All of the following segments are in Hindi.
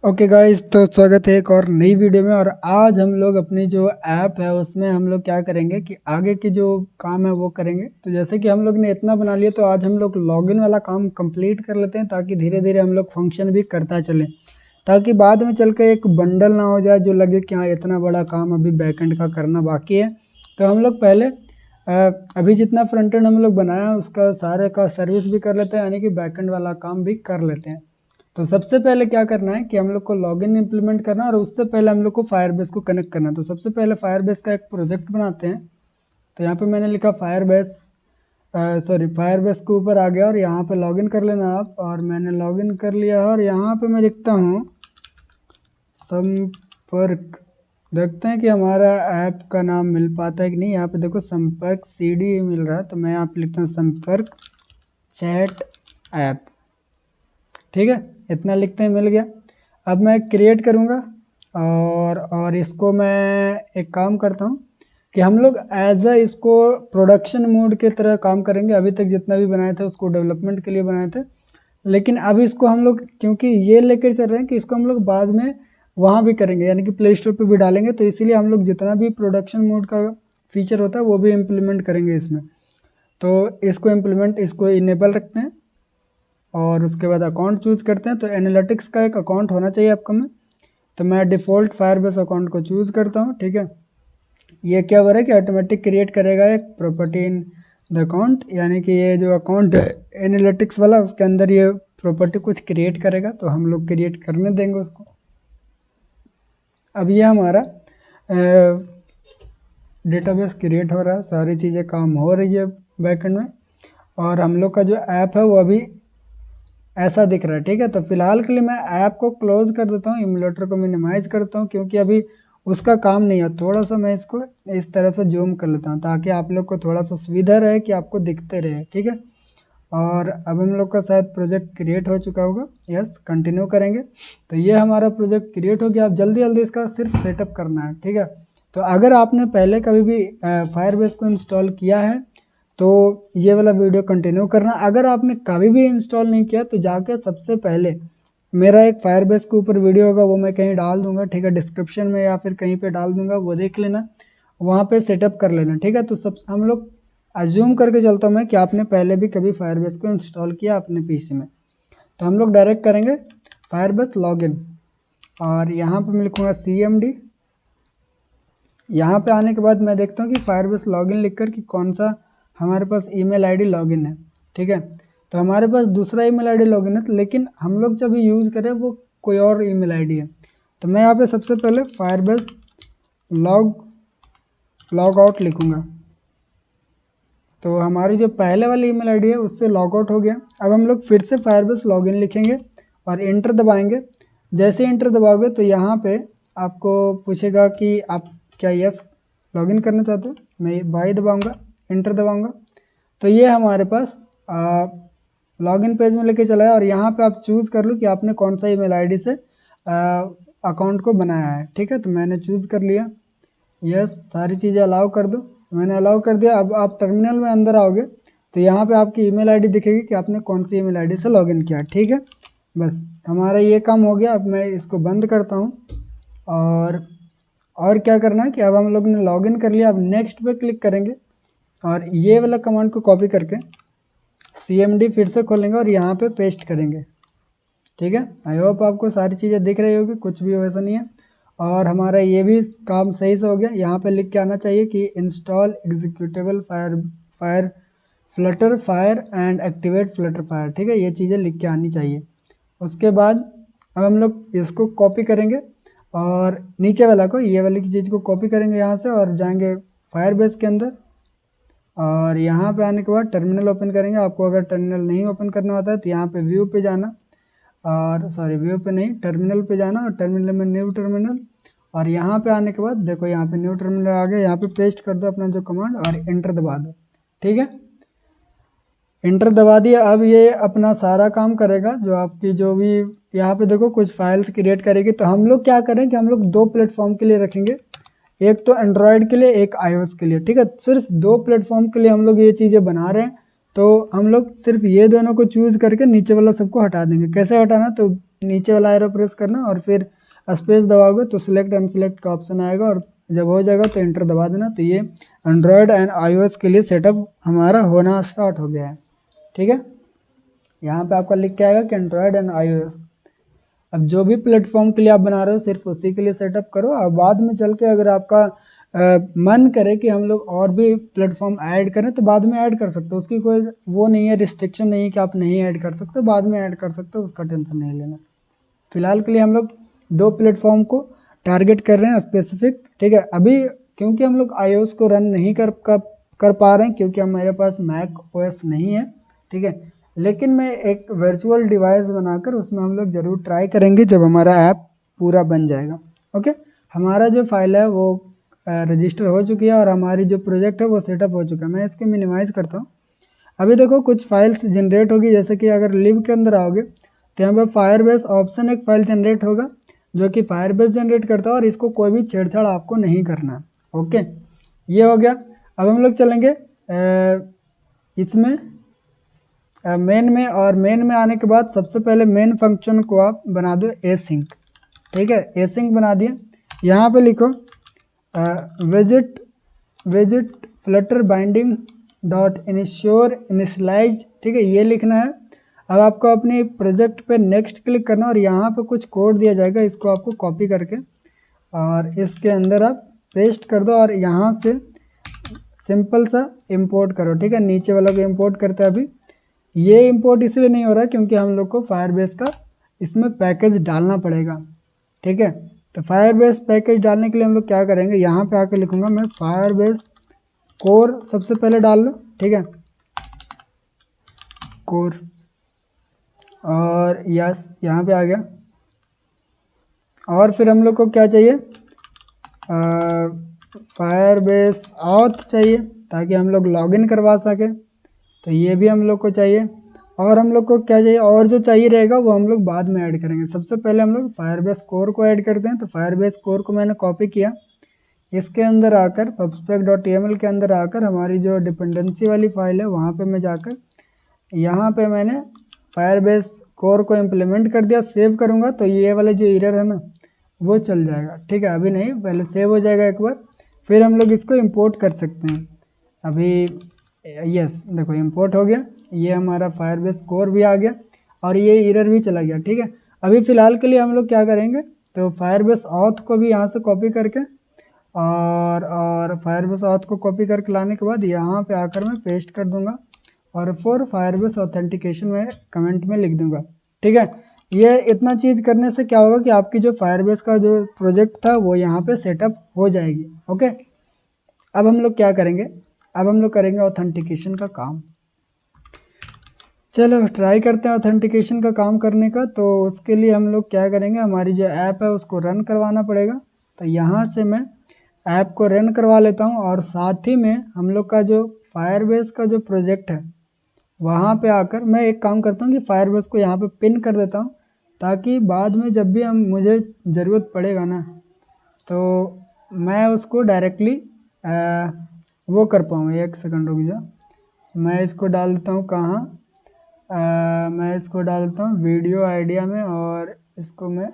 ओके गाइस, तो स्वागत है एक और नई वीडियो में। और आज हम लोग अपनी जो ऐप है उसमें हम लोग क्या करेंगे कि आगे की जो काम है वो करेंगे। तो जैसे कि हम लोग ने इतना बना लिया, तो आज हम लोग लॉगिन वाला काम कंप्लीट कर लेते हैं, ताकि धीरे धीरे हम लोग फंक्शन भी करता चलें, ताकि बाद में चल के एक बंडल ना हो जाए जो लगे कि हाँ इतना बड़ा काम अभी बैकएंड का करना बाकी है। तो हम लोग पहले अभी जितना फ्रंट एंड हम लोग बनाया उसका सारे का सर्विस भी कर लेते हैं, यानी कि बैकएंड वाला काम भी कर लेते हैं। तो सबसे पहले क्या करना है कि हम लोग को लॉगिन इंप्लीमेंट करना है, और उससे पहले हम लोग को फायरबेस को कनेक्ट करना है। तो सबसे पहले फायरबेस का एक प्रोजेक्ट बनाते हैं। तो यहाँ पे मैंने लिखा फायरबेस के ऊपर आ गया और यहाँ पे लॉगिन कर लेना आप। और मैंने लॉगिन कर लिया और यहाँ पे मैं लिखता हूँ संपर्क। देखते हैं कि हमारा ऐप का नाम मिल पाता है कि नहीं। यहाँ पे देखो संपर्क CD मिल रहा है, तो मैं यहाँ पे लिखता हूँ संपर्क चैट ऐप। ठीक है, इतना लिखते हैं, मिल गया। अब मैं क्रिएट करूँगा और इसको मैं एक काम करता हूँ कि हम लोग एज अ इसको प्रोडक्शन मोड के तरह काम करेंगे। अभी तक जितना भी बनाए थे उसको डेवलपमेंट के लिए बनाए थे, लेकिन अब इसको हम लोग क्योंकि ये लेकर चल रहे हैं कि इसको हम लोग बाद में वहाँ भी करेंगे, यानी कि प्ले स्टोर पर भी डालेंगे। तो इसीलिए हम लोग जितना भी प्रोडक्शन मोड का फीचर होता है वो भी इम्प्लीमेंट करेंगे इसमें। तो इसको इनेबल रखते हैं और उसके बाद अकाउंट चूज़ करते हैं। तो एनालिटिक्स का एक अकाउंट होना चाहिए आपका में, तो मैं डिफ़ॉल्ट फायरबेस अकाउंट को चूज़ करता हूँ। ठीक है, ये क्या हो रहा है कि ऑटोमेटिक क्रिएट करेगा एक प्रॉपर्टी इन द अकाउंट, यानी कि ये जो अकाउंट है एनालिटिक्स वाला उसके अंदर ये प्रॉपर्टी कुछ क्रिएट करेगा, तो हम लोग क्रिएट करने देंगे उसको। अब ये हमारा डेटाबेस क्रिएट हो रहा है, सारी चीज़ें काम हो रही है बैकएंड में, और हम लोग का जो ऐप है वो अभी ऐसा दिख रहा है। ठीक है, तो फिलहाल के लिए मैं ऐप को क्लोज कर देता हूँ, इमुलेटर को मिनिमाइज करता हूँ, क्योंकि अभी उसका काम नहीं है। थोड़ा सा मैं इसको इस तरह से जूम कर लेता हूँ ताकि आप लोग को थोड़ा सा सुविधा रहे कि आपको दिखते रहे। ठीक है, और अब हम लोग का शायद प्रोजेक्ट क्रिएट हो चुका होगा। यस, कंटिन्यू करेंगे। तो ये हमारा प्रोजेक्ट क्रिएट हो गया। अब जल्दी जल्दी इसका सिर्फ सेटअप करना है। ठीक है, तो अगर आपने पहले कभी भी फायरबेस को इंस्टॉल किया है तो ये वाला वीडियो कंटिन्यू करना। अगर आपने कभी भी इंस्टॉल नहीं किया तो जाके सबसे पहले मेरा एक फायरबेस के ऊपर वीडियो होगा, वो मैं कहीं डाल दूंगा। ठीक है, डिस्क्रिप्शन में या फिर कहीं पे डाल दूंगा, वो देख लेना, वहाँ पे सेटअप कर लेना। ठीक है, तो सब हम लोग अज्यूम करके चलता हूँ मैं कि आपने पहले भी कभी फायरबेस को इंस्टॉल किया अपने पीसी में। तो हम लोग डायरेक्ट करेंगे फायरबेस लॉगिन, और यहाँ पे मैं लिखूँगा CMD। यहाँ पे आने के बाद मैं देखता हूँ कि फायरबेस लॉगिन लिख कर कि कौन सा हमारे पास ईमेल आईडी लॉगिन है। ठीक है, तो हमारे पास दूसरा ईमेल आईडी लॉगिन है, लेकिन हम लोग जब यूज़ करें वो कोई और ईमेल आईडी है। तो मैं यहाँ पे सबसे पहले फायरबेस लॉग आउट लिखूँगा। तो हमारी जो पहले वाली ईमेल आईडी है उससे लॉग आउट हो गया। अब हम लोग फिर से फायरबेस लॉगिन लिखेंगे और इंटर दबाएंगे। जैसे इंटर दबाओगे तो यहाँ पे आपको पूछेगा कि आप क्या यस लॉगिन करना चाहते हो। मैं बाई दबाऊंगा, इंटर दबाऊंगा, तो ये हमारे पास लॉगिन पेज में लेके चला है। और यहाँ पे आप चूज़ कर लो कि आपने कौन सा ईमेल आईडी से अकाउंट को बनाया है। ठीक है, तो मैंने चूज़ कर लिया। यस, सारी चीज़ें अलाउ कर दो, मैंने अलाउ कर दिया। अब आप टर्मिनल में अंदर आओगे तो यहाँ पे आपकी ईमेल आईडी दिखेगी कि आपने कौन सी ईमेल आईडी से लॉगिन किया। ठीक है, बस हमारा ये काम हो गया। अब मैं इसको बंद करता हूँ। और क्या करना है कि अब हम लोग ने लॉगिन कर लिया। अब नेक्स्ट पे क्लिक करेंगे और ये वाला कमांड को कॉपी करके CMD फिर से खोलेंगे और यहाँ पे पेस्ट करेंगे। ठीक है, आई होप आपको सारी चीज़ें दिख रही होगी, कुछ भी वैसा नहीं है। और हमारा ये भी काम सही से हो गया। यहाँ पे लिख के आना चाहिए कि install executable Flutter fire and activate Flutter fire. ठीक है, ये चीज़ें लिख के आनी चाहिए। उसके बाद अब हम लोग इसको कॉपी करेंगे और नीचे वाला को, ये वाली चीज़ को कॉपी करेंगे यहाँ से और जाएंगे फायरबेस के अंदर। और यहाँ पे आने के बाद टर्मिनल ओपन करेंगे। आपको अगर टर्मिनल नहीं ओपन करना होता है तो यहाँ पे व्यू पे जाना, और व्यू पे नहीं, टर्मिनल पे जाना, और टर्मिनल में न्यू टर्मिनल। और यहाँ पे आने के बाद देखो यहाँ पे न्यू टर्मिनल आ गया। यहाँ पे पेस्ट कर दो अपना जो कमांड और इंटर दबा दो। ठीक है, इंटर दबा दिया। अब ये अपना सारा काम करेगा, जो आपकी जो भी यहाँ पे देखो कुछ फाइल्स क्रिएट करेगी। तो हम लोग क्या करें कि हम लोग 2 प्लेटफॉर्म के लिए रखेंगे, एक तो एंड्रॉयड के लिए, एक iOS के लिए। ठीक है, सिर्फ 2 प्लेटफॉर्म के लिए हम लोग ये चीज़ें बना रहे हैं। तो हम लोग सिर्फ ये दोनों को चूज़ करके नीचे वाला सबको हटा देंगे। कैसे हटाना, तो नीचे वाला एरो प्रेस करना और फिर स्पेस दबाओगे तो सिलेक्ट अनसिलेक्ट का ऑप्शन आएगा और जब हो जाएगा तो एंटर दबा देना। तो ये एंड्रॉयड एंड iOS के लिए सेटअप हमारा होना स्टार्ट हो गया है। ठीक है, यहाँ पे आपका लिख के आएगा कि एंड्रॉयड एंड iOS। अब जो भी प्लेटफॉर्म के लिए आप बना रहे हो सिर्फ उसी के लिए सेटअप करो, और बाद में चल के अगर आपका मन करे कि हम लोग और भी प्लेटफॉर्म ऐड करें तो बाद में ऐड कर सकते हो, उसकी कोई वो नहीं है, रिस्ट्रिक्शन नहीं है कि आप नहीं ऐड कर सकते, बाद में ऐड कर सकते हो, उसका टेंशन नहीं लेना। फिलहाल के लिए हम लोग 2 प्लेटफॉर्म को टारगेट कर रहे हैं स्पेसिफिक। ठीक है, अभी क्योंकि हम लोग iOS को रन नहीं कर पा रहे हैं क्योंकि हमारे पास मैक OS नहीं है। ठीक है, लेकिन मैं एक वर्चुअल डिवाइस बनाकर उसमें हम लोग ज़रूर ट्राई करेंगे जब हमारा ऐप पूरा बन जाएगा। ओके, हमारा जो फाइल है वो रजिस्टर हो चुकी है और हमारी जो प्रोजेक्ट है वो सेटअप हो चुका है। मैं इसको मिनिमाइज़ करता हूँ। अभी देखो कुछ फाइल्स जनरेट होगी, जैसे कि अगर लिव के अंदर आओगे तो यहाँ पे फायरबेस ऑप्शन एक फाइल जनरेट होगा जो कि फायरबेस जनरेट करता है और इसको कोई भी छेड़छाड़ आपको नहीं करना। ओके, ये हो गया। अब हम लोग चलेंगे इसमें मेन में, और मेन में आने के बाद सबसे पहले मेन फंक्शन को आप बना दो async। ठीक है, async बना दिए। यहाँ पे लिखो विजिट Flutter binding dot ensure initialize. ठीक है, ये लिखना है। अब आपको अपनी प्रोजेक्ट पे नेक्स्ट क्लिक करना और यहाँ पे कुछ कोड दिया जाएगा, इसको आपको कॉपी करके और इसके अंदर आप पेस्ट कर दो और यहाँ से सिंपल सा इंपोर्ट करो। ठीक है, नीचे वाला को इंपोर्ट करते हैं। अभी ये इंपोर्ट इसलिए नहीं हो रहा है क्योंकि हम लोग को फायरबेस का इसमें पैकेज डालना पड़ेगा। ठीक है, तो फायरबेस पैकेज डालने के लिए हम लोग क्या करेंगे, यहाँ पे आकर लिखूंगा मैं फायरबेस कोर, सबसे पहले डाल लो। ठीक है, कोर, और यस यहाँ पे आ गया। और फिर हम लोग को क्या चाहिए, फायरबेस ऑथ चाहिए ताकि हम लोग लॉगिन करवा सकें, तो ये भी हम लोग को चाहिए। और हम लोग को क्या चाहिए, और जो चाहिए रहेगा वो हम लोग बाद में ऐड करेंगे। सबसे पहले हम लोग फायरबेस कोर को ऐड करते हैं। तो फायरबेस कोर को मैंने कॉपी किया, इसके अंदर आकर pubspec.yaml के अंदर आकर हमारी जो डिपेंडेंसी वाली फाइल है वहाँ पे मैं जाकर यहाँ पे मैंने फायरबेस कोर को इम्प्लीमेंट कर दिया। सेव करूँगा तो ये वाला जो एरर है ना वो चल जाएगा। ठीक है, अभी नहीं, पहले सेव हो जाएगा एक बार, फिर हम लोग इसको इंपोर्ट कर सकते हैं। अभी यस देखो इंपोर्ट हो गया, ये हमारा फायरबेस कोर भी आ गया और ये एरर भी चला गया। ठीक है, अभी फ़िलहाल के लिए हम लोग क्या करेंगे, तो फायरबेस ऑथ को भी यहाँ से कॉपी करके और फायरबेस ऑथ को कॉपी करके लाने के बाद यहाँ पे आकर मैं पेस्ट कर दूंगा और फॉर फायरबेस ऑथेंटिकेशन में कमेंट में लिख दूंगा। ठीक है, ये इतना चीज़ करने से क्या होगा कि आपकी जो फायरबेस का जो प्रोजेक्ट था वो यहाँ पे सेटअप हो जाएगी। ओके, अब हम लोग क्या करेंगे, अब हम लोग करेंगे ऑथेंटिकेशन का काम। चलो ट्राई करते हैं ऑथेंटिकेशन का काम करने का। तो उसके लिए हम लोग क्या करेंगे, हमारी जो ऐप है उसको रन करवाना पड़ेगा। तो यहाँ से मैं ऐप को रन करवा लेता हूँ और साथ ही में हम लोग का जो फायरबेस का जो प्रोजेक्ट है वहाँ पे आकर मैं एक काम करता हूँ कि फायरबेस को यहाँ पे पिन कर देता हूँ ताकि बाद में जब भी हम मुझे ज़रूरत पड़ेगा ना तो मैं उसको डायरेक्टली वो कर पाऊँ। एक सेकंड रुक जाओ, मैं इसको डाल देता हूँ कहाँ, मैं इसको डालता हूँ वीडियो आइडिया में, और इसको मैं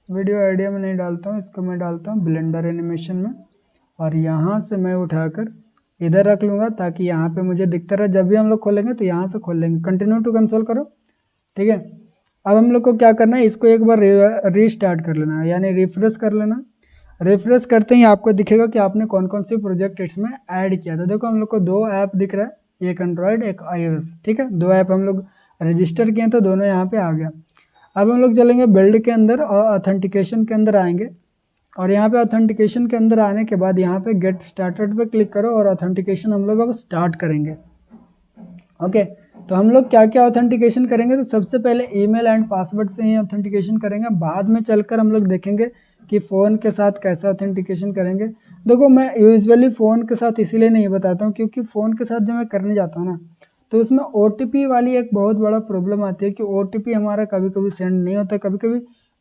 वीडियो आइडिया में नहीं डालता हूँ, इसको मैं डालता हूँ ब्लेंडर एनिमेशन में, और यहाँ से मैं उठाकर इधर रख लूँगा ताकि यहाँ पे मुझे दिखता रहे। जब भी हम लोग खोलेंगे तो यहाँ से खोल लेंगे। कंटिन्यू टू कंसोल करो। ठीक है, अब हम लोग को क्या करना है, इसको एक बार रीस्टार्ट कर लेना है, यानी रिफ्रेश कर लेना। रिफ्रेश करते ही आपको दिखेगा कि आपने कौन कौन सी प्रोजेक्ट इसमें ऐड किया था। देखो हम लोग को 2 ऐप दिख रहा है, एक एंड्रॉयड एक iOS। ठीक है, 2 ऐप हम लोग रजिस्टर किए तो दोनों यहाँ पे आ गया। अब हम लोग चलेंगे बिल्ड के अंदर और ऑथेंटिकेशन के अंदर आएंगे, और यहाँ पे ऑथेंटिकेशन के अंदर आने के बाद यहाँ पे गेट स्टार्टेड पे क्लिक करो और ऑथेंटिकेशन हम लोग अब स्टार्ट करेंगे। ओके, तो हम लोग क्या क्या ऑथेंटिकेशन करेंगे, तो सबसे पहले ईमेल एंड पासवर्ड से ही ऑथेंटिकेशन करेंगे। बाद में चलकर हम लोग देखेंगे कि फ़ोन के साथ कैसे ऑथेंटिकेशन करेंगे। देखो मैं यूजुअली फ़ोन के साथ इसीलिए नहीं बताता हूँ क्योंकि फ़ोन के साथ जब मैं करने जाता हूँ ना तो उसमें OTP वाली एक बहुत बड़ा प्रॉब्लम आती है कि OTP हमारा कभी कभी सेंड नहीं होता, कभी कभी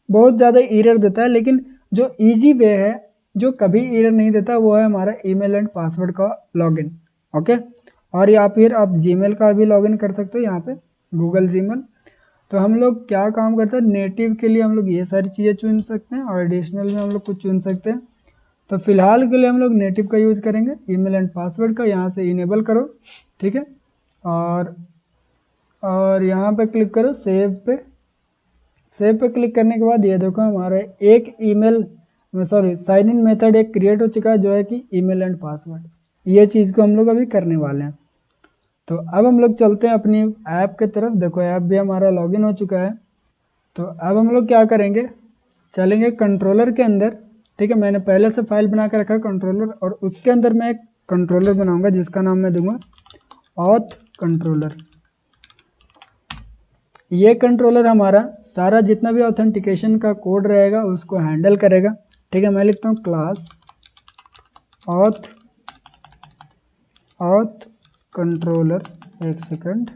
बहुत ज़्यादा एरर देता है। लेकिन जो ईजी वे है, जो कभी एरर नहीं देता, वो है हमारा ईमेल एंड पासवर्ड का लॉगिन। ओके, और या फिर आप जीमेल का भी लॉगिन कर सकते हो यहाँ पे, गूगल जीमेल। तो हम लोग क्या काम करते हैं, नेटिव के लिए हम लोग ये सारी चीज़ें चुन सकते हैं और एडिशनल में हम लोग कुछ चुन सकते हैं। तो फिलहाल के लिए हम लोग नेटिव का यूज़ करेंगे। ईमेल एंड पासवर्ड का यहाँ से इनेबल करो, ठीक है, और यहाँ पे क्लिक करो सेव पे। सेव पे क्लिक करने के बाद ये देखो हमारा एक ईमेल साइन इन मेथड एक क्रिएट हो चुका है, जो है कि ईमेल एंड पासवर्ड। ये चीज़ को हम लोग अभी करने वाले हैं। तो अब हम लोग चलते हैं अपनी ऐप के तरफ। देखो ऐप भी हमारा लॉगिन हो चुका है। तो अब हम लोग क्या करेंगे, चलेंगे कंट्रोलर के अंदर, ठीक है। मैंने पहले से फाइल बना के रखा है कंट्रोलर, और उसके अंदर मैं एक कंट्रोलर बनाऊंगा जिसका नाम मैं दूंगा ऑथ कंट्रोलर। ये कंट्रोलर हमारा सारा जितना भी ऑथेंटिकेशन का कोड रहेगा उसको हैंडल करेगा, ठीक है। मैं लिखता हूँ क्लास ऑथ कंट्रोलर, एक सेकंड,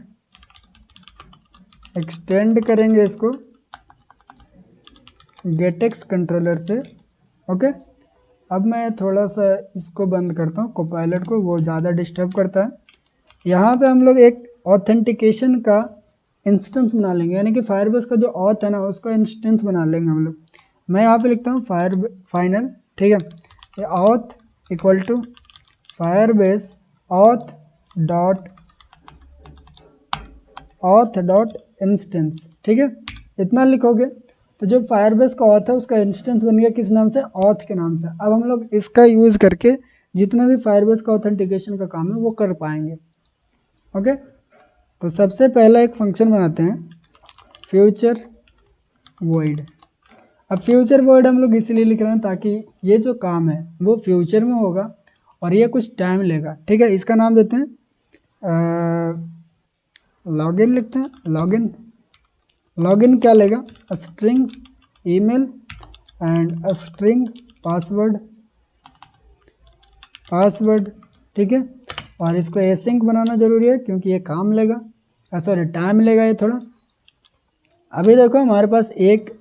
एक्सटेंड करेंगे इसको गेटेक्स कंट्रोलर से, ओके। अब मैं थोड़ा सा इसको बंद करता हूँ कोपायलट को, वो ज़्यादा डिस्टर्ब करता है। यहाँ पे हम लोग एक ऑथेंटिकेशन का इंस्टेंस बना लेंगे, यानी कि फायरबेस का जो ऑथ है ना उसका इंस्टेंस बना लेंगे हम लोग। मैं यहाँ पे लिखता हूँ फाइनल, ठीक है। ये auth equal to Firebase auth dot instance, ठीक है। इतना लिखोगे तो जो फायरबेस का ऑथ है उसका इंस्टेंस बन गया किस नाम से, ऑथ के नाम से। अब हम लोग इसका यूज़ करके जितना भी फायरबेस का ऑथेंटिकेशन का काम है वो कर पाएंगे, ओके। तो सबसे पहला एक फंक्शन बनाते हैं फ्यूचर वॉइड। अब फ्यूचर वॉइड हम लोग इसलिए लिख रहे हैं ताकि ये जो काम है वो फ्यूचर में होगा और ये कुछ टाइम लेगा, ठीक है। इसका नाम देते हैं लॉगिन, लिखते हैं लॉगिन क्या लेगा, string email and string password, ठीक है। और इसको एसिंक बनाना जरूरी है क्योंकि ये काम लेगा, सॉरी टाइम लेगा ये थोड़ा। अभी देखो हमारे पास एक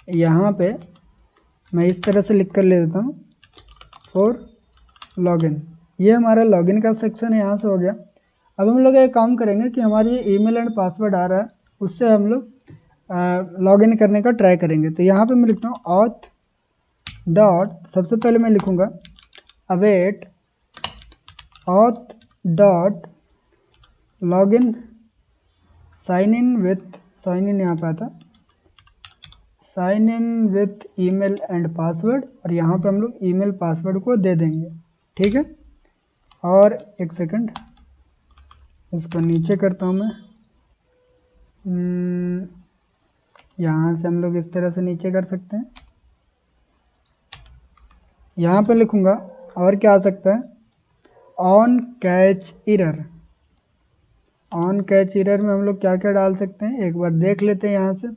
यहाँ पे मैं इस तरह से लिख कर ले देता हूँ फॉर लॉगिन। ये हमारा लॉगिन का सेक्शन यहाँ से हो गया। अब हम लोग एक काम करेंगे कि हमारी ये ईमेल एंड पासवर्ड आ रहा है उससे हम लोग लॉगिन करने का ट्राई करेंगे। तो यहाँ पे मैं लिखता हूँ ऑथ डॉट, सबसे पहले मैं लिखूँगा await auth dot login sign in यहाँ पे आता sign in with email and password, और यहाँ पे हम लोग ईमेल पासवर्ड को दे देंगे, ठीक है। और एक सेकंड इसको नीचे करता हूँ मैं, यहाँ से हम लोग इस तरह से नीचे कर सकते हैं। यहाँ पे लिखूँगा और क्या आ सकता है, on catch error. On catch error में हम लोग क्या क्या डाल सकते हैं एक बार देख लेते हैं। यहाँ से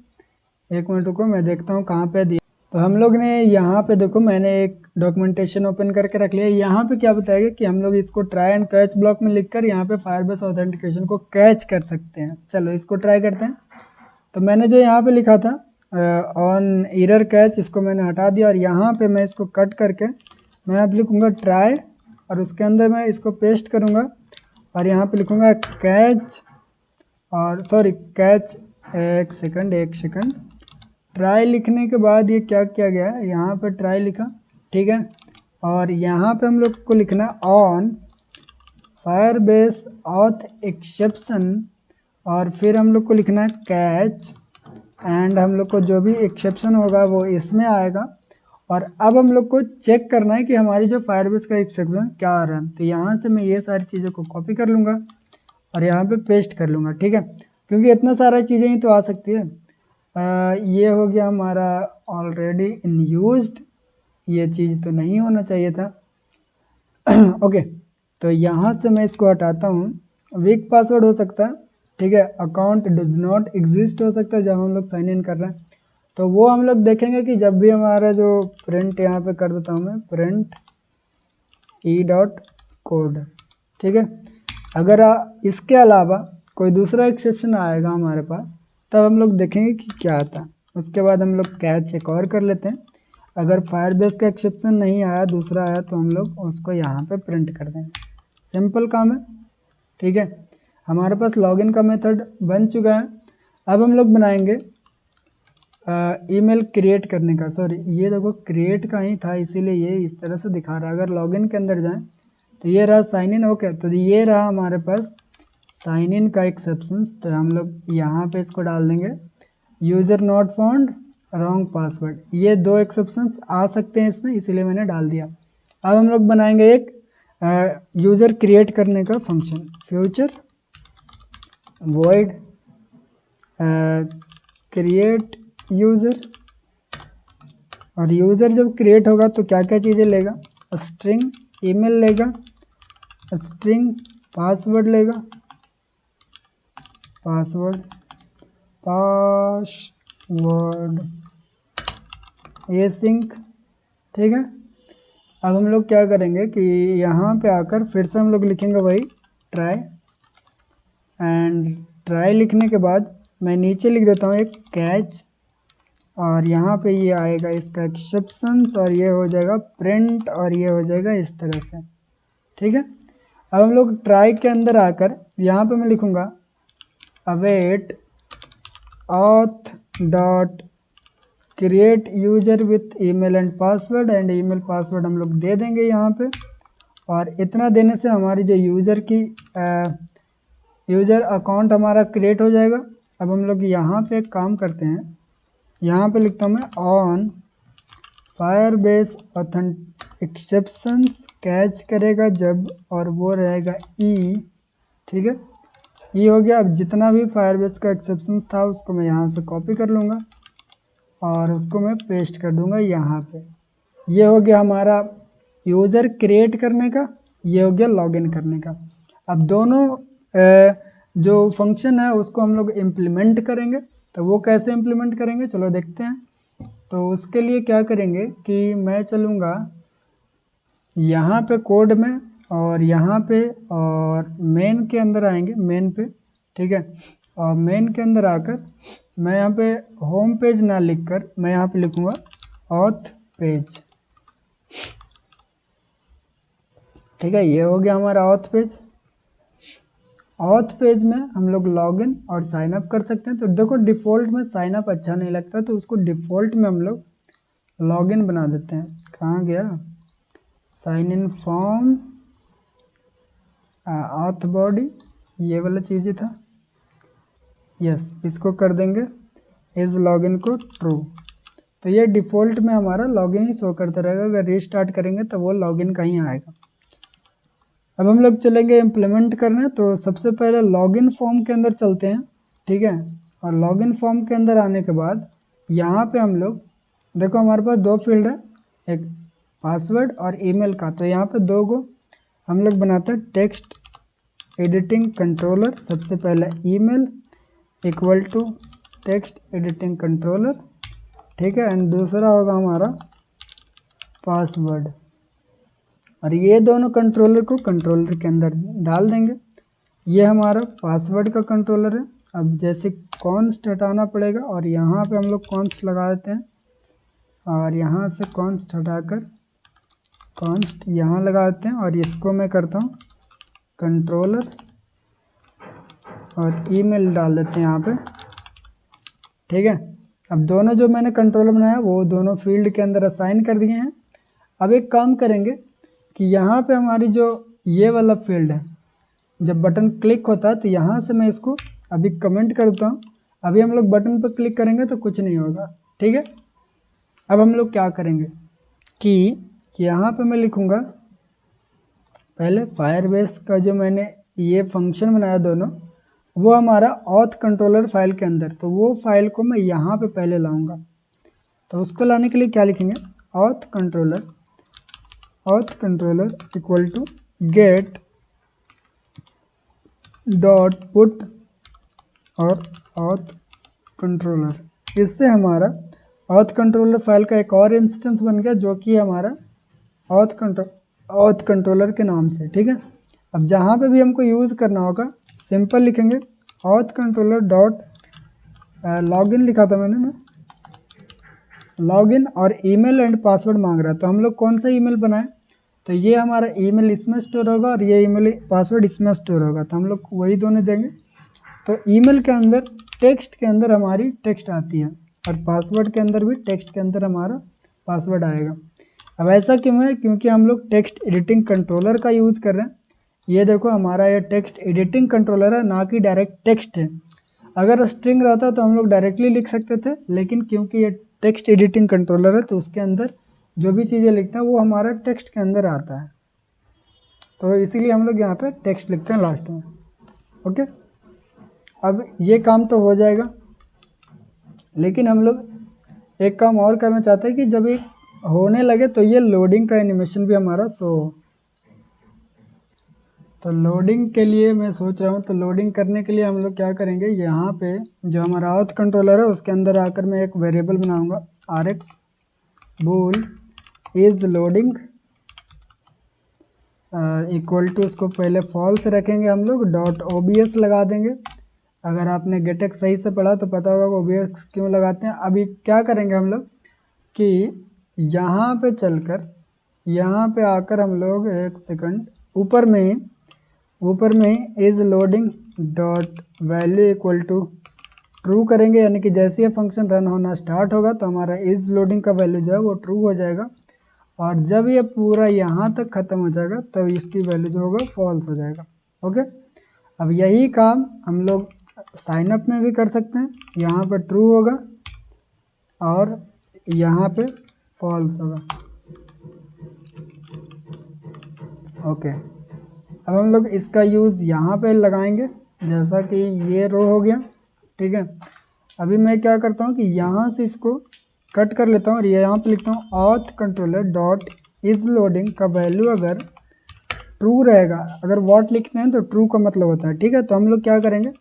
एक मिनट रुको, मैं देखता हूँ कहाँ पे दिया। तो हम लोग ने यहाँ पे देखो मैंने एक डॉक्यूमेंटेशन ओपन करके रख लिया। यहाँ पे क्या बताएगा कि हम लोग इसको ट्राई एंड कैच ब्लॉक में लिखकर यहाँ पे फायरबेस ऑथेंटिकेशन को कैच कर सकते हैं। चलो इसको ट्राई करते हैं। तो मैंने जो यहाँ पे लिखा था ऑन एरर कैच, इसको मैंने हटा दिया और यहाँ पे मैं इसको कट करके मैं अब लिखूँगा ट्राई, और उसके अंदर मैं इसको पेस्ट करूँगा और यहाँ पे लिखूँगा कैच, और सॉरी कैच, एक सेकंड ट्राई लिखने के बाद ये क्या किया गया है, यहाँ पे ट्राई लिखा, ठीक है। और यहाँ पे हम लोग को लिखना ऑन फायरबेस ऑथ एक्सेप्शन, और फिर हम लोग को लिखना है कैच, एंड हम लोग को जो भी एक्सेप्शन होगा वो इसमें आएगा। और अब हम लोग को चेक करना है कि हमारी जो फायरबेस का एक्सेप्शन क्या आ रहा है। तो यहाँ से मैं ये सारी चीज़ों को कॉपी कर लूँगा और यहाँ पे पेस्ट कर लूँगा, ठीक है, क्योंकि इतना सारा चीज़ें ही तो आ सकती है। ये हो गया हमारा ऑलरेडी इन यूज्ड, ये चीज़ तो नहीं होना चाहिए था। ओके, तो यहाँ से मैं इसको हटाता हूँ। वीक पासवर्ड हो सकता है, ठीक है। अकाउंट डज नॉट एग्जिस्ट हो सकता है जब हम लोग साइन इन कर रहे हैं। तो वो हम लोग देखेंगे कि जब भी हमारा जो प्रिंट यहाँ पे कर देता हूँ मैं प्रिंट ई डॉट कोड, ठीक है। अगर इसके अलावा कोई दूसरा एक्सेप्शन आएगा हमारे पास तब हम लोग देखेंगे कि क्या आता है। उसके बाद हम लोग कैच एक और कर लेते हैं। अगर फायरबेस का एक्सेप्शन नहीं आया, दूसरा आया, तो हम लोग उसको यहाँ पे प्रिंट कर देंगे। सिंपल काम है, ठीक है। हमारे पास लॉगिन का मेथड बन चुका है। अब हम लोग बनाएंगे ईमेल क्रिएट करने का। सॉरी, ये देखो क्रिएट का ही था, इसीलिए ये इस तरह से दिखा रहा है। अगर लॉगिन के अंदर जाएं तो ये रहा साइन इन। ओके, तो ये रहा हमारे पास साइन इन का एक्सेप्शंस। तो हम लोग यहाँ पे इसको डाल देंगे, user not found, wrong password. ये 2 एक्सेप्शंस आ सकते हैं इसमें, इसीलिए मैंने डाल दिया। अब हम लोग बनाएंगे एक यूज़र क्रिएट करने का function, future void create user. और यूज़र जब क्रिएट होगा तो क्या क्या चीज़ें लेगा, स्ट्रिंग ईमेल लेगा, स्ट्रिंग पासवर्ड लेगा, पासवर्ड एसिंक, ठीक है। अब हम लोग क्या करेंगे कि यहाँ पे आकर फिर से हम लोग लिखेंगे वही ट्राई, एंड ट्राई लिखने के बाद मैं नीचे लिख देता हूँ एक कैच, और यहाँ पे ये आएगा इसका एक्सेप्शंस, और ये हो जाएगा प्रिंट, और ये हो जाएगा इस तरह से, ठीक है। अब हम लोग ट्राई के अंदर आकर यहाँ पे मैं लिखूँगा await auth dot create user with email and password, and email password हम लोग दे देंगे यहाँ पे। और इतना देने से हमारी जो यूज़र अकाउंट हमारा क्रिएट हो जाएगा। अब हम लोग यहाँ पे एक काम करते हैं, यहाँ पे लिखता हूँ मैं on Firebase authentic exceptions catch करेगा जब, और वो रहेगा ई, ठीक है। ये हो गया। अब जितना भी फायरबेस का एक्सेप्शंस था उसको मैं यहाँ से कॉपी कर लूँगा और उसको मैं पेस्ट कर दूँगा यहाँ पे। ये हो गया हमारा यूज़र क्रिएट करने का, ये हो गया लॉगिन करने का। अब दोनों जो फंक्शन है उसको हम लोग इम्प्लीमेंट करेंगे। तो वो कैसे इम्प्लीमेंट करेंगे, चलो देखते हैं। तो उसके लिए क्या करेंगे कि मैं चलूँगा यहाँ पे कोड में, और यहाँ पे, और मेन के अंदर आएंगे, मेन पे, ठीक है। और मेन के अंदर आकर मैं यहाँ पे होम पेज ना लिखकर मैं यहाँ पे लिखूँगा ऑथ पेज, ठीक है। ये हो गया हमारा ऑथ पेज। ऑथ पेज में हम लोग लॉगिन और साइन अप कर सकते हैं। तो देखो डिफ़ॉल्ट में साइन अप अच्छा नहीं लगता, तो उसको डिफ़ॉल्ट में हम लोग लॉगिन बना देते हैं। कहाँ गया, sign in form auth body, ये वाला चीज़ था, यस, इसको कर देंगे इस लॉगिन को ट्रू। तो ये डिफ़ॉल्ट में हमारा लॉगिन ही शो करता रहेगा। अगर रीस्टार्ट करेंगे तो वो लॉगिन का ही आएगा। अब हम लोग चलेंगे इम्प्लीमेंट करने। तो सबसे पहले लॉगिन फॉर्म के अंदर चलते हैं, ठीक है। और लॉगिन फॉर्म के अंदर आने के बाद यहाँ पे हम लोग देखो हमारे पास 2 फील्ड है, एक पासवर्ड और ईमेल का। तो यहाँ पे 2 को हम लोग बनाते हैं टेक्स्ट एडिटिंग कंट्रोलर। सबसे पहले email equal to text editing controller, ठीक है। एंड दूसरा होगा हमारा पासवर्ड, और ये दोनों कंट्रोलर को कंट्रोलर के अंदर डाल देंगे। ये हमारा पासवर्ड का कंट्रोलर है। अब जैसे कॉन्स्ट हटाना पड़ेगा, और यहाँ पे हम लोग कॉन्स्ट लगा देते हैं, और यहाँ से कॉन्स्ट हटाकर कॉन्स्ट यहाँ लगा देते हैं, और इसको मैं करता हूँ कंट्रोलर, और ईमेल डाल देते हैं यहाँ पे, ठीक है। अब दोनों जो मैंने कंट्रोलर बनाया वो दोनों फील्ड के अंदर असाइन कर दिए हैं। अब एक काम करेंगे कि यहाँ पे हमारी जो ये वाला फील्ड है, जब बटन क्लिक होता है तो यहाँ से मैं इसको अभी कमेंट करता हूँ। अभी हम लोग बटन पर क्लिक करेंगे तो कुछ नहीं होगा, ठीक है। अब हम लोग क्या करेंगे कि यहाँ पे मैं लिखूँगा पहले फायरबेस का जो मैंने ये फंक्शन बनाया दोनों, वो हमारा ऑथ कंट्रोलर फाइल के अंदर, तो वो फाइल को मैं यहाँ पे पहले लाऊंगा। तो उसको लाने के लिए क्या लिखेंगे, auth controller equal to get dot put और ऑथ कंट्रोलर। इससे हमारा ऑथ कंट्रोलर फाइल का एक और इंस्टेंस बन गया, जो कि हमारा ऑथ कंट्रोलर के नाम से, ठीक है। अब जहाँ पे भी हमको यूज़ करना होगा सिंपल लिखेंगे ऑथ कंट्रोलर डॉट लॉगिन, लिखा था मैंने ना, लॉगिन, और ईमेल एंड पासवर्ड मांग रहा है। तो हम लोग कौन सा ईमेल बनाएं, तो ये हमारा ईमेल इसमें स्टोर होगा और ये ईमेल पासवर्ड इसमें स्टोर होगा, तो हम लोग वही दोनों देंगे। तो ईमेल के अंदर टेक्स्ट के अंदर हमारी टेक्स्ट आती है और पासवर्ड के अंदर भी टेक्स्ट के अंदर हमारा पासवर्ड आएगा। अब ऐसा क्यों है? क्योंकि हम लोग टेक्स्ट एडिटिंग कंट्रोलर का यूज़ कर रहे हैं। ये देखो हमारा ये टेक्स्ट एडिटिंग कंट्रोलर है, ना कि डायरेक्ट टेक्स्ट है। अगर स्ट्रिंग रहता तो हम लोग डायरेक्टली लिख सकते थे, लेकिन क्योंकि ये टेक्स्ट एडिटिंग कंट्रोलर है तो उसके अंदर जो भी चीज़ें लिखते हैं वो हमारा टेक्स्ट के अंदर आता है, तो इसीलिए हम लोग यहाँ पे टेक्स्ट लिखते हैं लास्ट में। ओके, अब ये काम तो हो जाएगा, लेकिन हम लोग एक काम और करना चाहते हैं कि जब ये होने लगे तो ये लोडिंग का एनिमेशन भी हमारा शो हो। तो लोडिंग के लिए मैं सोच रहा हूँ, तो लोडिंग करने के लिए हम लोग क्या करेंगे, यहाँ पे जो हमारा ऑथ कंट्रोलर है उसके अंदर आकर मैं एक वेरिएबल बनाऊंगा rx bool is loading equal to, इसको पहले फॉल्स रखेंगे हम लोग, डॉट obs लगा देंगे। अगर आपने गेटेक्स सही से पढ़ा तो पता होगा कि obs क्यों लगाते हैं। अभी क्या करेंगे हम लोग कि यहाँ पे चलकर यहाँ पे आकर हम लोग एक सेकंड ऊपर में ही is loading dot value equal to true करेंगे, यानी कि जैसे ये फंक्शन रन होना स्टार्ट होगा तो हमारा इज लोडिंग का वैल्यू जो है वो ट्रू हो जाएगा, और जब ये पूरा यहाँ तक ख़त्म हो जाएगा तब इसकी वैल्यू जो होगा फॉल्स हो जाएगा। ओके, अब यही काम हम लोग साइन अप में भी कर सकते हैं। यहाँ पर ट्रू होगा और यहाँ पे फॉल्स होगा। ओके, अब हम लोग इसका यूज़ यहाँ पे लगाएंगे, जैसा कि ये रो हो गया। ठीक है, अभी मैं क्या करता हूँ कि यहाँ से इसको कट कर लेता हूँ और यहाँ पे लिखता हूँ auth controller dot is loading का वैल्यू अगर ट्रू रहेगा, अगर वॉट लिखते हैं तो ट्रू का मतलब होता है। ठीक है, तो हम लोग क्या करेंगे,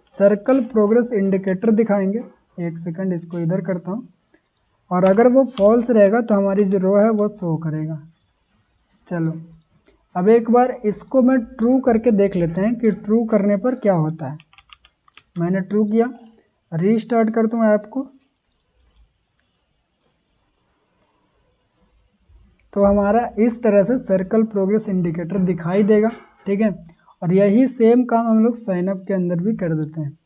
सर्कल प्रोग्रेस इंडिकेटर दिखाएंगे। एक सेकंड इसको इधर करता हूँ, और अगर वो फॉल्स रहेगा तो हमारी जो रो है वो शो करेगा। चलो, अब एक बार इसको मैं ट्रू करके देख लेते हैं कि ट्रू करने पर क्या होता है। मैंने ट्रू किया, रीस्टार्ट करता हूँ ऐप को, तो हमारा इस तरह से सर्कल प्रोग्रेस इंडिकेटर दिखाई देगा। ठीक है, और यही सेम काम हम लोग साइनअप के अंदर भी कर देते हैं।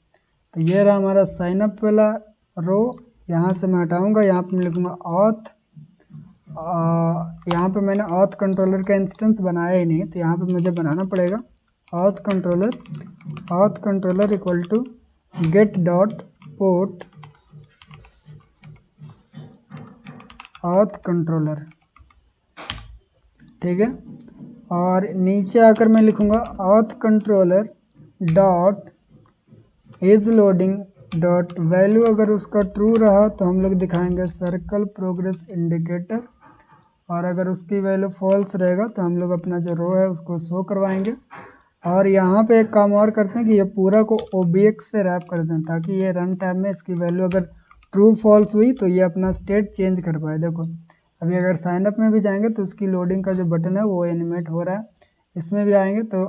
तो ये रहा हमारा साइनअप वाला रो, यहाँ से मैं हटाऊँगा, यहाँ पर मैं लिखूँगा ऑथ, यहाँ पे मैंने ऑथ कंट्रोलर का इंस्टेंस बनाया ही नहीं, तो यहाँ पे मुझे बनाना पड़ेगा auth controller equal to get dot put auth controller. ठीक है, और नीचे आकर मैं लिखूँगा auth controller dot is loading dot value, अगर उसका ट्रू रहा तो हम लोग दिखाएंगे सर्कल प्रोग्रेस इंडिकेटर, और अगर उसकी वैल्यू फॉल्स रहेगा तो हम लोग अपना जो रो है उसको शो करवाएंगे। और यहाँ पे एक काम और करते हैं कि ये पूरा को obx से रैप कर दें, ताकि ये रन टाइम में इसकी वैल्यू अगर ट्रू फॉल्स हुई तो ये अपना स्टेट चेंज कर पाए। देखो अभी अगर साइनअप में भी जाएंगे तो उसकी लोडिंग का जो बटन है वो एनिमेट हो रहा है, इसमें भी आएंगे तो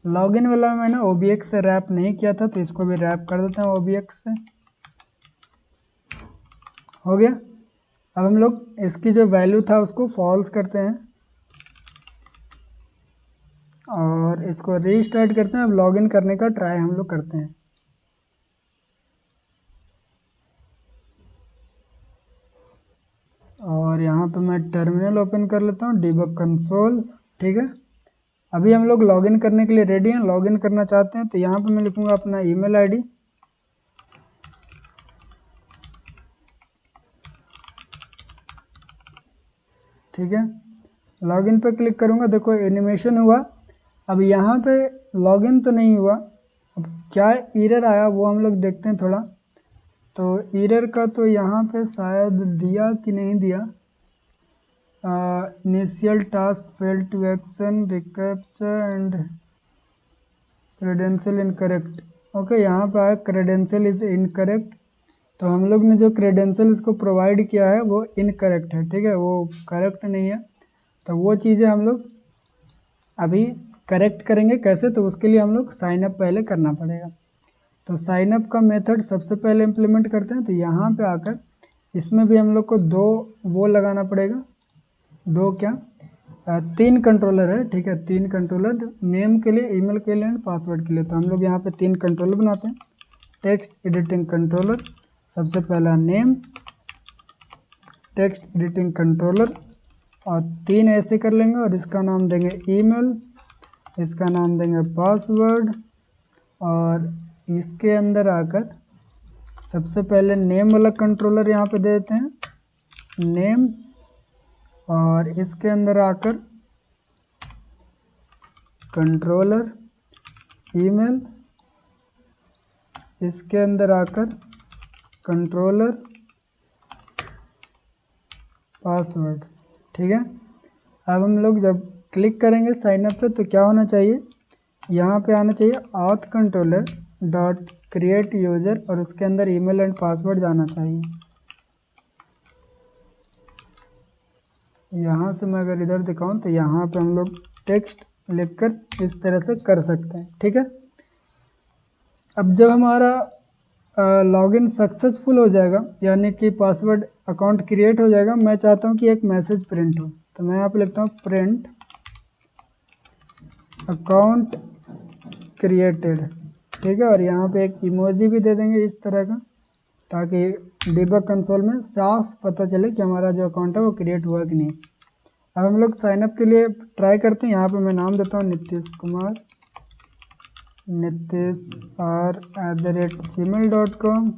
लॉगिन वाला मैंने obx से रैप नहीं किया था, तो इसको भी रैप कर देते हैं obx से। हो गया, अब हम लोग इसकी जो वैल्यू था उसको फॉल्स करते हैं और इसको रीस्टार्ट करते हैं। अब लॉगिन करने का ट्राई हम लोग करते हैं। और यहाँ पे मैं टर्मिनल ओपन कर लेता हूँ, डिबग कंसोल। ठीक है, अभी हम लोग लॉगिन करने के लिए रेडी हैं। लॉगिन करना चाहते हैं तो यहाँ पे मैं लिखूँगा अपना ईमेल आईडी, ठीक है, लॉगिन पे क्लिक करूँगा, देखो एनिमेशन हुआ। अब यहाँ पे लॉगिन तो नहीं हुआ, अब क्या एरर आया वो हम लोग देखते हैं थोड़ा। तो एरर का तो यहाँ पे शायद दिया कि नहीं दिया, initial task failed to action recaptcha and credential incorrect. Okay, यहाँ पे आया क्रेडेंशियल इज इनकरेक्ट, तो हम लोग ने जो क्रेडेंशियल इसको प्रोवाइड किया है वो इनकरेक्ट है। ठीक है, वो करेक्ट नहीं है, तो वो चीज़ें हम लोग अभी करेक्ट करेंगे। कैसे, तो उसके लिए हम लोग साइन अप पहले करना पड़ेगा। तो साइन अप का मेथड सबसे पहले इम्प्लीमेंट करते हैं। तो यहाँ पे आकर इसमें भी हम लोग को दो वो लगाना पड़ेगा, दो क्या 3 कंट्रोलर है। ठीक है, 3 कंट्रोलर नेम के लिए, ईमेल के लिए एंड पासवर्ड के लिए। तो हम लोग यहाँ पे 3 कंट्रोलर बनाते हैं। टेक्स्ट एडिटिंग कंट्रोलर, सबसे पहला नेम टेक्स्ट एडिटिंग कंट्रोलर, और 3 ऐसे कर लेंगे और इसका नाम देंगे ईमेल, इसका नाम देंगे पासवर्ड, और इसके अंदर आकर सबसे पहले नेम वाला कंट्रोलर यहाँ पे दे देते हैं नेम, और इसके अंदर आकर कंट्रोलर ईमेल, इसके अंदर आकर कंट्रोलर पासवर्ड। ठीक है, अब हम लोग जब क्लिक करेंगे साइन अप पे तो क्या होना चाहिए, यहाँ पे आना चाहिए auth controller dot create user, और उसके अंदर ईमेल एंड पासवर्ड जाना चाहिए। यहाँ से मैं अगर इधर दिखाऊं तो यहाँ पे हम लोग टेक्स्ट लिखकर इस तरह से कर सकते हैं। ठीक है, अब जब हमारा लॉगिन सक्सेसफुल हो जाएगा, यानी कि पासवर्ड अकाउंट क्रिएट हो जाएगा, मैं चाहता हूँ कि एक मैसेज प्रिंट हो, तो मैं यहाँ पे लिखता हूँ प्रिंट अकाउंट क्रिएटेड। ठीक है, और यहाँ पे एक इमोजी भी दे देंगे इस तरह का, ताकि डिबग कंसोल में साफ पता चले कि हमारा जो अकाउंट है वो क्रिएट हुआ कि नहीं। अब हम लोग साइनअप के लिए ट्राई करते हैं। यहाँ पे मैं नाम देता हूँ नीतीश कुमार, नीतीश@gmail.com।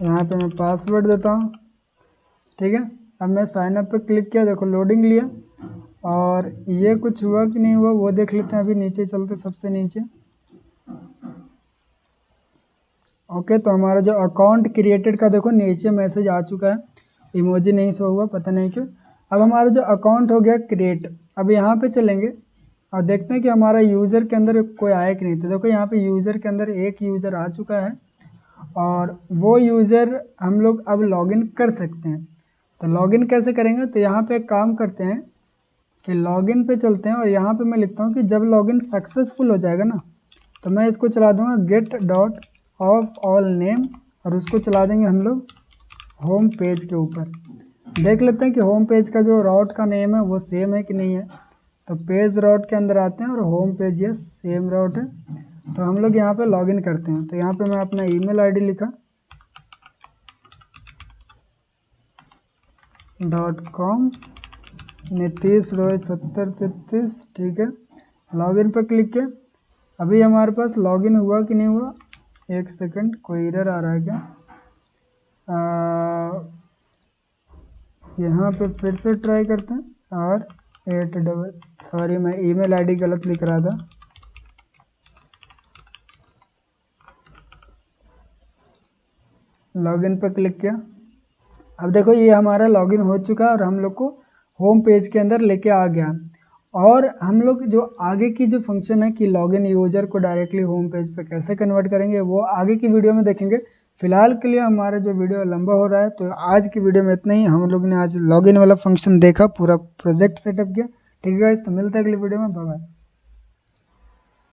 यहाँ पे मैं पासवर्ड देता हूँ। ठीक है, अब मैं साइनअप पे क्लिक किया, देखो लोडिंग लिया, और ये कुछ हुआ कि नहीं हुआ वो देख लेते हैं। अभी नीचे चलते, सबसे नीचे। ओके, तो हमारा जो अकाउंट क्रिएटेड का देखो नीचे मैसेज आ चुका है, इमोजी नहीं शो हुआ, पता नहीं क्यों। अब हमारा जो अकाउंट हो गया क्रिएट। अब यहाँ पे चलेंगे और देखते हैं कि हमारा यूज़र के अंदर कोई आया कि नहीं। तो देखो यहाँ पे यूज़र के अंदर एक यूज़र आ चुका है, और वो यूज़र हम लोग अब लॉगिन कर सकते हैं। तो लॉगिन कैसे करेंगे, तो यहाँ पे एक काम करते हैं कि लॉगिन पे चलते हैं, और यहाँ पे मैं लिखता हूँ कि जब लॉगिन सक्सेसफुल हो जाएगा ना, तो मैं इसको चला दूँगा get dot of all name, और उसको चला देंगे हम लोग होम पेज के ऊपर। देख लेते हैं कि होम पेज का जो राउट का नेम है वो सेम है कि नहीं है। तो पेज राउट के अंदर आते हैं और होम पेज ये सेम राउट है, तो हम लोग यहाँ पे लॉगिन करते हैं। तो यहाँ पे मैं अपना ईमेल आईडी लिखा .com नीतीश रोय 7033। ठीक है, लॉगिन पर क्लिक किया। अभी हमारे पास लॉगिन हुआ कि नहीं हुआ, एक सेकंड, कोई एरर आ रहा है क्या। यहाँ पे फिर से ट्राई करते हैं, और 8 सॉरी मैं ईमेल आईडी गलत लिख रहा था। लॉगिन पर क्लिक किया। अब देखो ये हमारा लॉगिन हो चुका है, और हम लोग को होम पेज के अंदर लेके आ गया। और हम लोग जो आगे की जो फंक्शन है कि लॉगिन यूजर को डायरेक्टली होम पेज पे कैसे कन्वर्ट करेंगे, वो आगे की वीडियो में देखेंगे। फिलहाल के लिए हमारा जो वीडियो लंबा हो रहा है, तो आज की वीडियो में इतना ही। हम लोग ने आज लॉगिन वाला फंक्शन देखा, पूरा प्रोजेक्ट सेटअप किया। ठीक है गाइस, तो मिलते हैं अगली वीडियो में, बाय बाय।